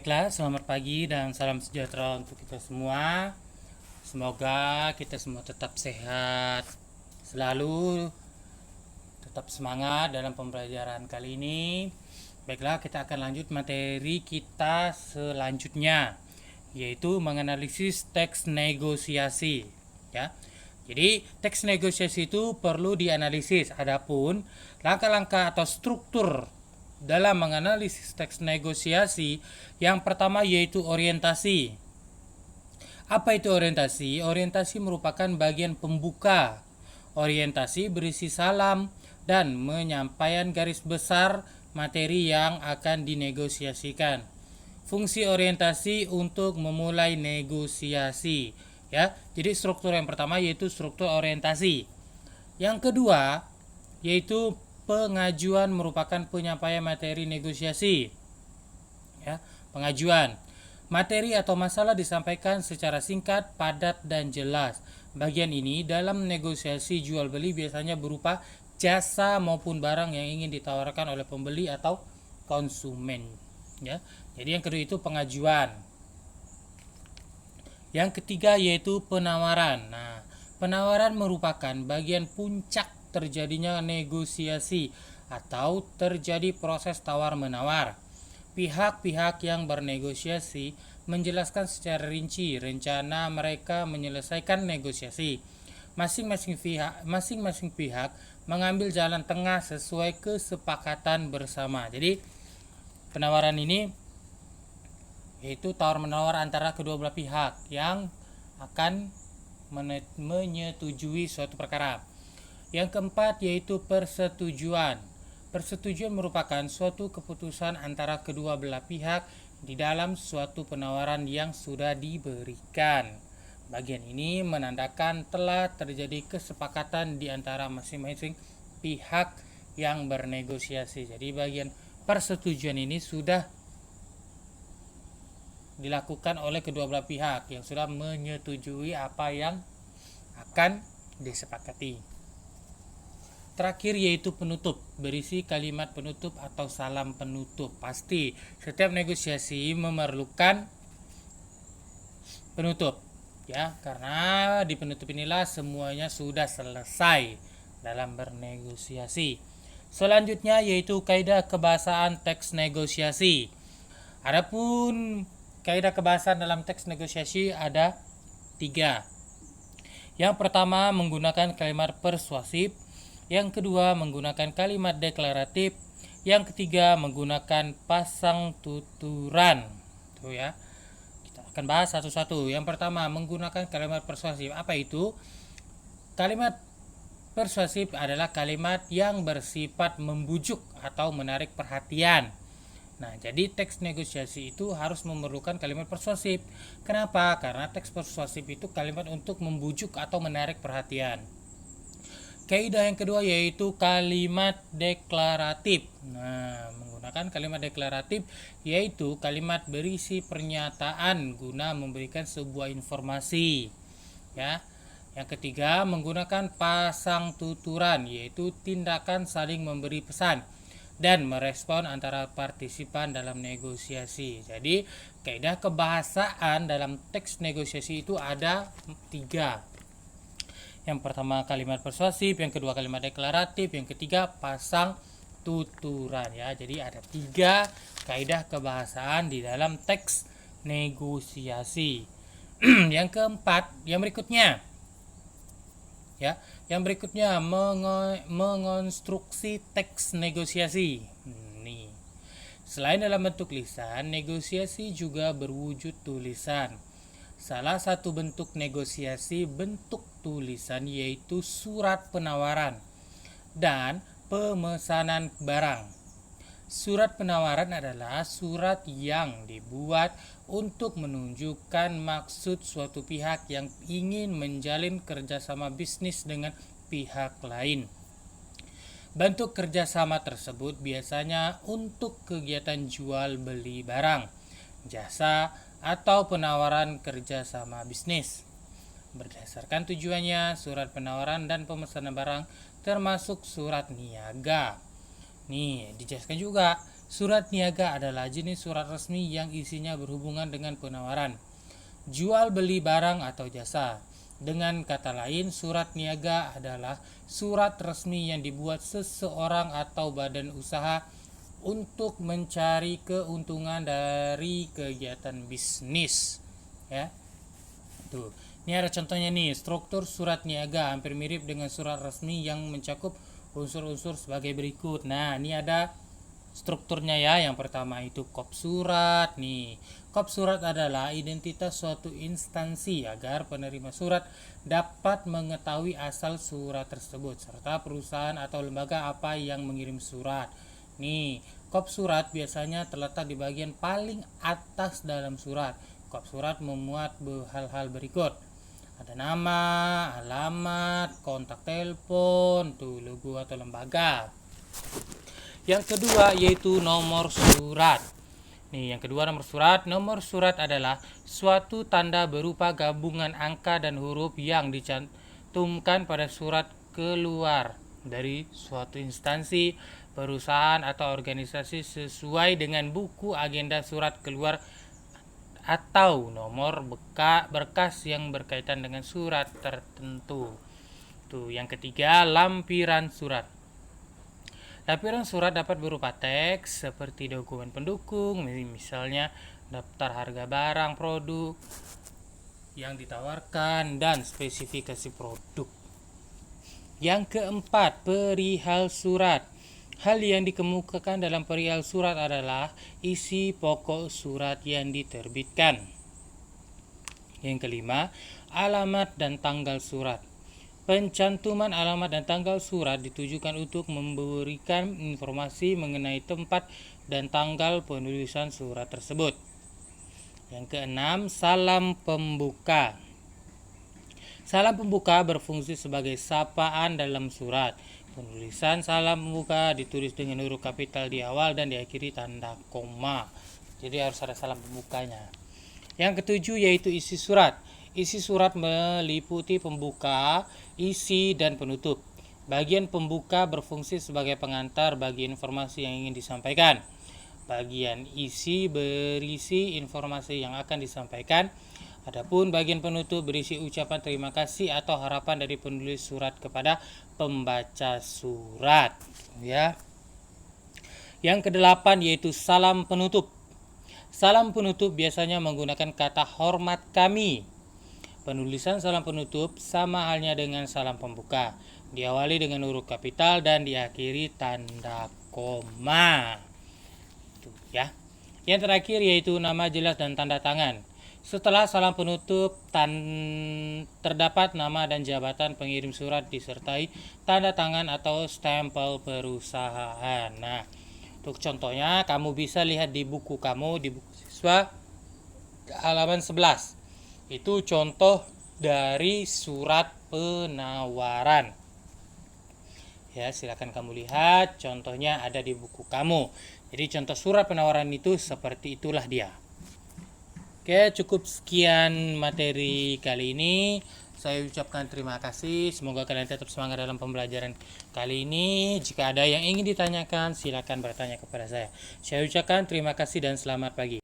Baiklah, selamat pagi dan salam sejahtera untuk kita semua. Semoga kita semua tetap sehat, selalu tetap semangat dalam pembelajaran kali ini. Baiklah, kita akan lanjut materi kita selanjutnya, yaitu menganalisis teks negosiasi. Ya, jadi teks negosiasi itu perlu dianalisis. Adapun langkah-langkah atau struktur dalam menganalisis teks negosiasi, yang pertama yaitu orientasi. Apa itu orientasi? Orientasi merupakan bagian pembuka. Orientasi berisi salam dan menyampaikan garis besar materi yang akan dinegosiasikan. Fungsi orientasi untuk memulai negosiasi. Ya, jadi struktur yang pertama yaitu struktur orientasi. Yang kedua yaitu pengajuan merupakan penyampaian materi negosiasi. Ya, pengajuan. Materi atau masalah disampaikan secara singkat, padat, dan jelas. Bagian ini dalam negosiasi jual beli biasanya berupa jasa maupun barang yang ingin ditawarkan oleh pembeli atau konsumen. Ya, jadi yang kedua itu pengajuan. Yang ketiga yaitu penawaran. Nah, penawaran merupakan bagian puncak terjadinya negosiasi atau terjadi proses tawar-menawar. Pihak-pihak yang bernegosiasi menjelaskan secara rinci rencana mereka menyelesaikan negosiasi. Masing-masing pihak mengambil jalan tengah sesuai kesepakatan bersama. Jadi penawaran ini yaitu tawar-menawar antara kedua belah pihak yang akan menyetujui suatu perkara. Yang keempat yaitu persetujuan. Persetujuan merupakan suatu keputusan antara kedua belah pihak di dalam suatu penawaran yang sudah diberikan. Bagian ini menandakan telah terjadi kesepakatan di antara masing-masing pihak yang bernegosiasi. Jadi bagian persetujuan ini sudah dilakukan oleh kedua belah pihak yang sudah menyetujui apa yang akan disepakati. Terakhir yaitu penutup, berisi kalimat penutup atau salam penutup. Pasti setiap negosiasi memerlukan penutup, ya, karena di penutup inilah semuanya sudah selesai dalam bernegosiasi. Selanjutnya yaitu kaidah kebahasaan teks negosiasi. Adapun kaidah kebahasaan dalam teks negosiasi ada 3. Yang pertama menggunakan kalimat persuasif. Yang kedua menggunakan kalimat deklaratif. Yang ketiga menggunakan pasang tuturan. Tuh ya. Kita akan bahas satu-satu. Yang pertama menggunakan kalimat persuasif. Apa itu? Kalimat persuasif adalah kalimat yang bersifat membujuk atau menarik perhatian. Nah, jadi teks negosiasi itu harus memerlukan kalimat persuasif. Kenapa? Karena teks persuasif itu kalimat untuk membujuk atau menarik perhatian. Kaidah yang kedua yaitu kalimat deklaratif. Nah, menggunakan kalimat deklaratif yaitu kalimat berisi pernyataan guna memberikan sebuah informasi. Ya. Yang ketiga menggunakan pasang tuturan yaitu tindakan saling memberi pesan dan merespon antara partisipan dalam negosiasi. Jadi, kaidah kebahasaan dalam teks negosiasi itu ada 3. Yang pertama kalimat persuasif, yang kedua kalimat deklaratif, yang ketiga pasang tuturan, ya. Jadi ada 3 kaidah kebahasaan di dalam teks negosiasi. Yang keempat, yang berikutnya, ya, yang berikutnya mengonstruksi teks negosiasi. Nih, selain dalam bentuk lisan, negosiasi juga berwujud tulisan. Salah satu bentuk negosiasi bentuk tulisan yaitu surat penawaran dan pemesanan barang. Surat penawaran adalah surat yang dibuat untuk menunjukkan maksud suatu pihak yang ingin menjalin kerjasama bisnis dengan pihak lain. Bentuk kerjasama tersebut biasanya untuk kegiatan jual beli barang, jasa, atau penawaran kerjasama bisnis. Berdasarkan tujuannya, surat penawaran dan pemesanan barang termasuk surat niaga. Nih, dijelaskan juga Surat niaga adalah jenis surat resmi yang isinya berhubungan dengan penawaran, jual beli barang atau jasa. Dengan kata lain, surat niaga adalah surat resmi yang dibuat seseorang atau badan usaha untuk mencari keuntungan dari kegiatan bisnis. Ya. Tuh. Ini ada contohnya nih, struktur surat niaga hampir mirip dengan surat resmi yang mencakup unsur-unsur sebagai berikut. Nah, ini ada strukturnya ya. Yang pertama itu kop surat nih. Kop surat adalah identitas suatu instansi agar penerima surat dapat mengetahui asal surat tersebut serta perusahaan atau lembaga apa yang mengirim surat. Nih, kop surat biasanya terletak di bagian paling atas dalam surat. Kop surat memuat hal-hal berikut. Ada nama, alamat, kontak telepon, tuh logo atau lembaga. Yang kedua yaitu nomor surat. Nih, yang kedua nomor surat. Nomor surat adalah suatu tanda berupa gabungan angka dan huruf yang dicantumkan pada surat keluar dari suatu instansi, perusahaan atau organisasi sesuai dengan buku agenda surat keluar atau nomor berkas yang berkaitan dengan surat tertentu. Tuh, yang ketiga lampiran surat. Lampiran surat dapat berupa teks seperti dokumen pendukung, misalnya daftar harga barang, produk yang ditawarkan, dan spesifikasi produk. Yang keempat, perihal surat. Hal yang dikemukakan dalam perihal surat adalah isi pokok surat yang diterbitkan. Yang kelima, alamat dan tanggal surat. Pencantuman alamat dan tanggal surat ditujukan untuk memberikan informasi mengenai tempat dan tanggal penulisan surat tersebut. Yang keenam, salam pembuka. Salam pembuka berfungsi sebagai sapaan dalam surat. Penulisan salam pembuka ditulis dengan huruf kapital di awal dan diakhiri tanda koma. Jadi harus ada salam pembukanya. Yang ketujuh yaitu isi surat. Isi surat meliputi pembuka, isi, dan penutup. Bagian pembuka berfungsi sebagai pengantar bagi informasi yang ingin disampaikan. Bagian isi berisi informasi yang akan disampaikan. Adapun bagian penutup berisi ucapan terima kasih atau harapan dari penulis surat kepada pembaca surat. Ya. Yang kedelapan yaitu salam penutup. Salam penutup biasanya menggunakan kata hormat kami. Penulisan salam penutup sama halnya dengan salam pembuka. Diawali dengan huruf kapital dan diakhiri tanda koma. Tuh, ya. Yang terakhir yaitu nama jelas dan tanda tangan. Setelah salam penutup terdapat nama dan jabatan pengirim surat disertai tanda tangan atau stempel perusahaan. Nah, untuk contohnya kamu bisa lihat di buku kamu, di buku siswa halaman 11. Itu contoh dari surat penawaran. Ya, silakan kamu lihat, contohnya ada di buku kamu. Jadi contoh surat penawaran itu seperti itulah dia. Oke, cukup sekian materi kali ini. Saya ucapkan terima kasih. Semoga kalian tetap semangat dalam pembelajaran kali ini. Jika ada yang ingin ditanyakan, silakan bertanya kepada saya. Saya ucapkan terima kasih dan selamat pagi.